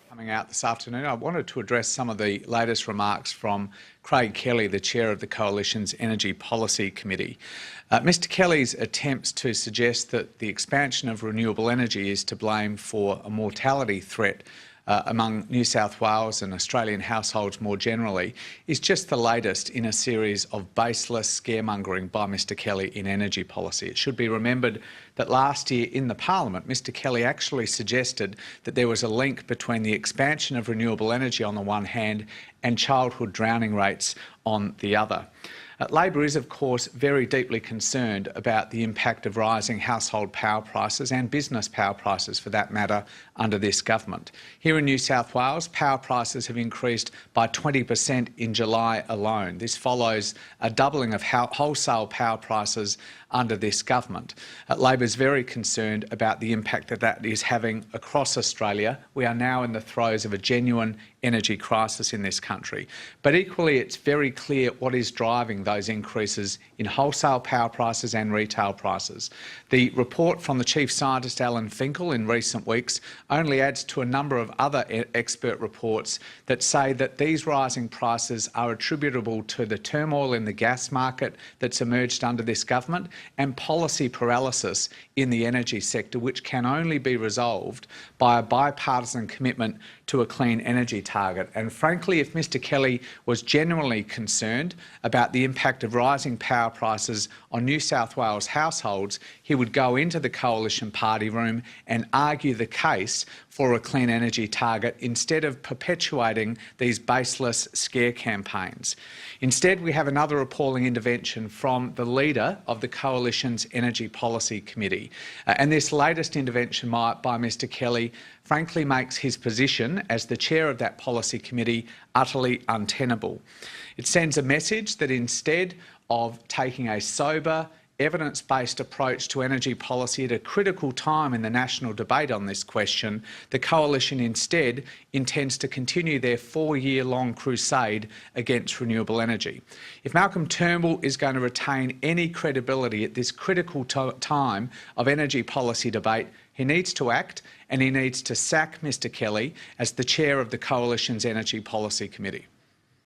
Coming out this afternoon, I wanted to address some of the latest remarks from Craig Kelly, the chair of the Coalition's Energy Policy Committee. Mr Kelly's attempts to suggest that the expansion of renewable energy is to blame for a mortality threat among New South Wales and Australian households more generally is just the latest in a series of baseless scaremongering by Mr Kelly in energy policy. It should be remembered that last year in the Parliament, Mr Kelly actually suggested that there was a link between the expansion of renewable energy on the one hand and childhood drowning rates on the other. Labor is, of course, very deeply concerned about the impact of rising household power prices and business power prices, for that matter, under this government. Here in New South Wales, power prices have increased by 20% in July alone. This follows a doubling of wholesale power prices under this government. Labor is very concerned about the impact that that is having across Australia. We are now in the throes of a genuine energy crisis in this country. But equally, it's very clear what is driving those increases in wholesale power prices and retail prices. The report from the Chief Scientist Alan Finkel in recent weeks only adds to a number of other expert reports that say that these rising prices are attributable to the turmoil in the gas market that's emerged under this government and policy paralysis in the energy sector, which can only be resolved by a bipartisan commitment to a clean energy target. And frankly, if Mr Kelly was genuinely concerned about the impact of rising power prices on New South Wales households, he would go into the Coalition party room and argue the case for a clean energy target instead of perpetuating these baseless scare campaigns. Instead, we have another appalling intervention from the leader of the Coalition's Energy Policy Committee. And this latest intervention by Mr Kelly frankly makes his position as the chair of that policy committee utterly untenable. It sends a message that instead of taking a sober, evidence-based approach to energy policy at a critical time in the national debate on this question, the Coalition instead intends to continue their 4-year-long crusade against renewable energy. If Malcolm Turnbull is going to retain any credibility at this critical time of energy policy debate, he needs to act, and he needs to sack Mr Kelly as the chair of the Coalition's Energy Policy Committee.